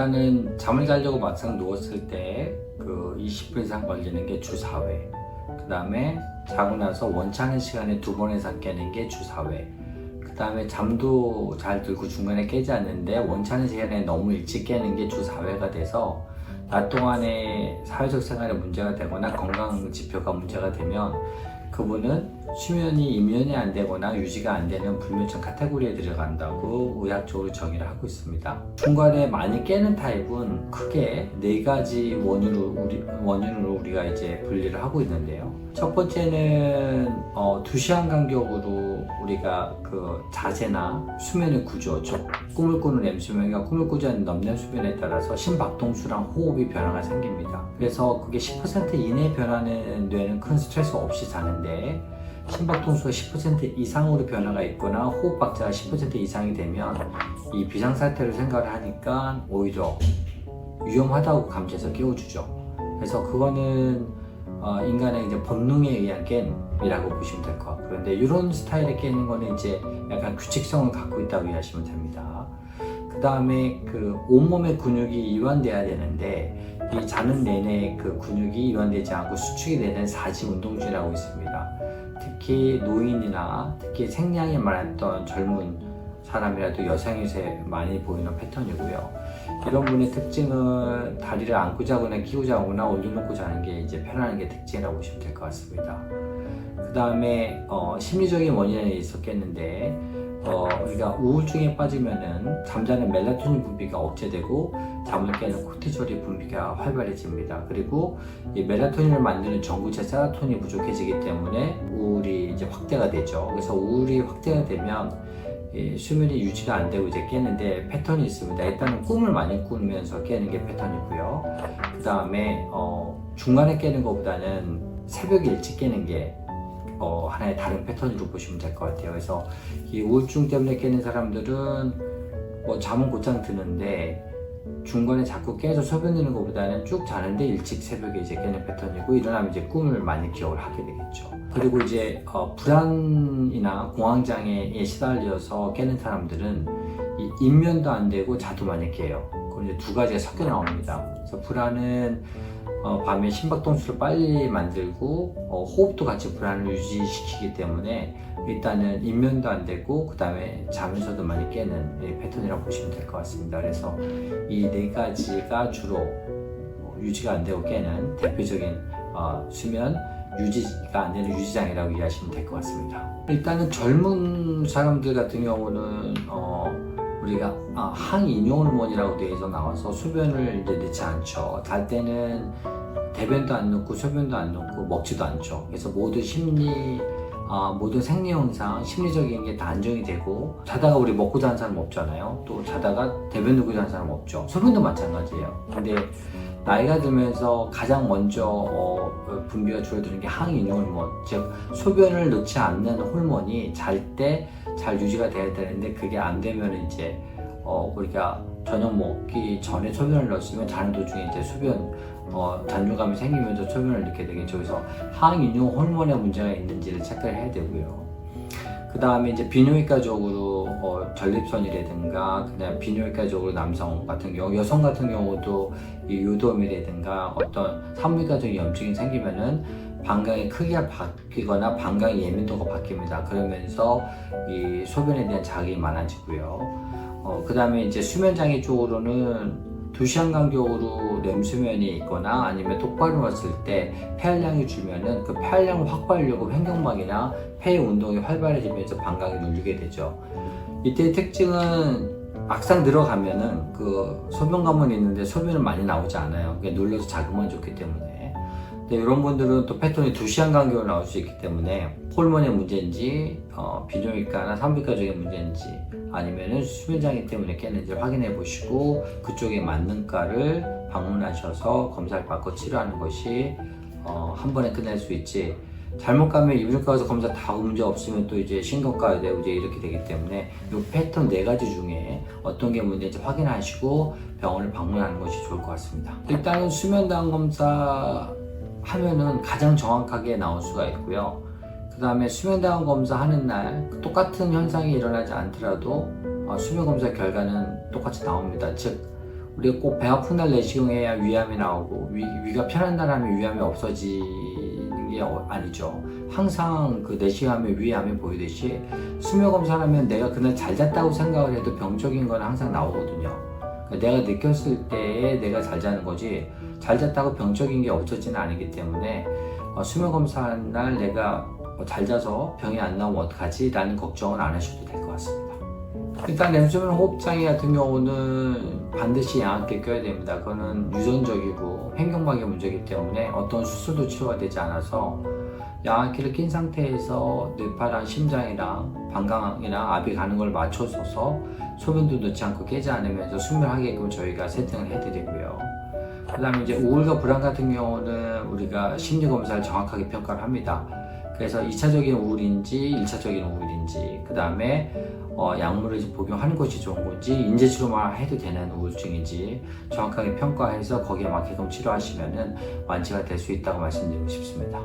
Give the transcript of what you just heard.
일단은 잠을 자려고 막상 누웠을 때 그 20분 이상 걸리는 게 주 4회. 그 다음에 자고 나서 원치 않은 시간에 2번 이상 깨는 게 주 4회. 그 다음에 잠도 잘 들고 중간에 깨지 않는데 원치 않은 시간에 너무 일찍 깨는 게 주 4회가 돼서 낮 동안에 사회적 생활에 문제가 되거나 건강 지표가 문제가 되면 그분은 수면이 임면이 안 되거나 유지가 안 되는 불면증 카테고리에 들어간다고 의학적으로 정의를 하고 있습니다. 중간에 많이 깨는 타입은 크게 4가지 원인으로 우리가 이제 분리를 하고 있는데요. 첫 번째는 2시간 간격으로 우리가 그 자세나 수면의 구조, 즉 꿈을 꾸는 렘수면과 꿈을 꾸지 않는 넘렘수면에 따라서 심박동수랑 호흡이 변화가 생깁니다. 그래서 그게 10% 이내에 변하는 뇌는 큰 스트레스 없이 자는데 심박동수가 10% 이상으로 변화가 있거나 호흡박자가 10% 이상이 되면 이 비상사태로 생각을 하니까 오히려 위험하다고 감지해서 깨워주죠. 그래서 그거는 인간의 이제 본능에 의한 깸이라고 보시면 될 것 같고요. 그런데 이런 스타일의 깨는 거는 이제 약간 규칙성을 갖고 있다고 이해하시면 됩니다. 그 다음에 그 온몸의 근육이 이완돼야 되는데 이 자는 내내 그 근육이 이완되지 않고 수축이 되는 사지운동증이라고 있습니다. 특히 노인이나 특히 생량이 많았던 젊은 사람이라도 여성에서 많이 보이는 패턴이고요. 이런 분의 특징은 다리를 안고 자거나 끼고 자거나 올려놓고 자는 게 이제 편안한 게 특징이라고 보시면 될 것 같습니다. 그 다음에 심리적인 원인이 있었겠는데 우리가 우울증에 빠지면은 잠자는 멜라토닌 분비가 억제되고 잠을 깨는 코티졸이 분비가 활발해집니다. 그리고 이 멜라토닌을 만드는 전구체 세로토닌이 부족해지기 때문에 우울이 이제 확대가 되죠. 그래서 우울이 확대가 되면 수면이 유지가 안 되고 이제 깨는데 패턴이 있습니다. 일단은 꿈을 많이 꾸면서 깨는 게 패턴이고요. 그 다음에 중간에 깨는 것보다는 새벽에 일찍 깨는 게 하나의 다른 패턴으로 보시면 될 것 같아요. 그래서 이 우울증 때문에 깨는 사람들은 잠은 곧장 드는데 중간에 자꾸 깨서 소변 내는 것보다는 쭉 자는데 일찍 새벽에 이제 깨는 패턴이고 일어나면 이제 꿈을 많이 기억을 하게 되겠죠. 그리고 이제 불안이나 공황장애에 시달려서 깨는 사람들은 이 입면도 안 되고 자도 많이 깨요. 그럼 이제 2가지가 섞여 나옵니다. 그래서 불안은 밤에 심박동수를 빨리 만들고 호흡도 같이 불안을 유지시키기 때문에 일단은 입면도 안 되고 그 다음에 자면서도 많이 깨는 패턴이라고 보시면 될 것 같습니다. 그래서 이 4가지가 주로 유지가 안 되고 깨는 대표적인 수면 유지가 안 되는 유지장애라고 이해하시면 될 것 같습니다. 일단은 젊은 사람들 같은 경우는 우리가 항이뇨 호르몬이라고 되어서 나와서 소변을 이제 넣지 않죠. 잘 때는 대변도 안 넣고 소변도 안 넣고 먹지도 않죠. 그래서 모든 생리 현상, 심리적인 게 다 안정이 되고 자다가 우리 먹고 자는 사람 없잖아요. 또 자다가 대변 넣고 자는 사람 없죠. 소변도 마찬가지예요. 근데 나이가 들면서 가장 먼저 분비가 줄어드는 게 항이뇨 호르몬, 즉 소변을 넣지 않는 호르몬이 잘 때 잘 유지가 돼야 되는데 그게 안 되면 이제 우리가 저녁 먹기 전에 소변을 넣었으면 자는 도중에 이제 소변 잔류감이 생기면서 소변을 넣게 되겠죠. 그래서 항이뇨 호르몬에 문제가 있는지를 체크를 해야 되고요. 그 다음에 이제 비뇨기과적으로 전립선이라든가 그냥 비뇨기과적으로 남성 같은 경우, 여성 같은 경우도 이 요도염이라든가 어떤 산부인과적인 염증이 생기면은 방광의 크기가 바뀌거나 방광의 예민도가 바뀝니다. 그러면서 이 소변에 대한 자극이 많아지고요. 그 다음에 이제 수면장애 쪽으로는 2시간 간격으로 렘수면이 있거나 아니면 똑바로 누웠을 때 폐활량이 줄면은 그 폐활량을 확보하려고 횡격막이나 폐의 운동이 활발해지면서 방광이 눌리게 되죠. 이때의 특징은 막상 들어가면은 그 소변관문이 있는데 소변은 많이 나오지 않아요. 그게 눌러서 자극만 좋기 때문에. 근데 이런 분들은 또 패턴이 2시간 간격으로 나올 수 있기 때문에 호르몬의 문제인지 비뇨기과나 산부인과적인 문제인지 아니면은 수면장애 때문에 깨는지를 확인해 보시고 그쪽에 맞는 과를 방문하셔서 검사를 받고 치료하는 것이 한 번에 끝낼 수 있지, 잘못 가면 이비인후과 가서 검사 다 문제 없으면 또 이제 신경과에 되고 이제 이렇게 되기 때문에 이 패턴 4가지 중에 어떤 게 문제인지 확인하시고 병원을 방문하는 것이 좋을 것 같습니다. 일단은 수면다운 검사 하면은 가장 정확하게 나올 수가 있고요. 그 다음에 수면다운 검사 하는 날 똑같은 현상이 일어나지 않더라도 수면 검사 결과는 똑같이 나옵니다. 즉 우리가 꼭 배 아픈 날 내시경해야 위암이 나오고 위가 편한다 하면 위암이 없어지는 게 아니죠. 항상 그 내시경하면 위암이 보이듯이 수면 검사를 하면 내가 그날 잘 잤다고 생각을 해도 병적인 건 항상 나오거든요. 내가 느꼈을 때에 내가 잘 자는 거지 잘 잤다고 병적인 게 없어지는 않기 때문에 수면 검사하는 날 내가 잘 자서 병이 안 나오면 어떡하지? 라는 걱정은 안 하셔도 될 것 같습니다. 일단 램수면 호흡장애 같은 경우는 반드시 양압기 껴야 됩니다. 그거는 유전적이고 횡격막의 문제이기 때문에 어떤 수술도 치료가 되지 않아서 양압기를 낀 상태에서 뇌파랑 심장이랑 방광이랑 압이 가는 걸 맞춰줘서 소변도 넣지 않고 깨지 않으면서 숙면하게끔 저희가 세팅을 해드리고요. 그 다음에 이제 우울과 불안 같은 경우는 우리가 심리 검사를 정확하게 평가를 합니다. 그래서 2차적인 우울인지 1차적인 우울인지 그 다음에 약물을 복용하는 것이 좋은 건지 인지치료만 해도 되는 우울증인지 정확하게 평가해서 거기에 맞게끔 치료하시면 완치가 될 수 있다고 말씀드리고 싶습니다.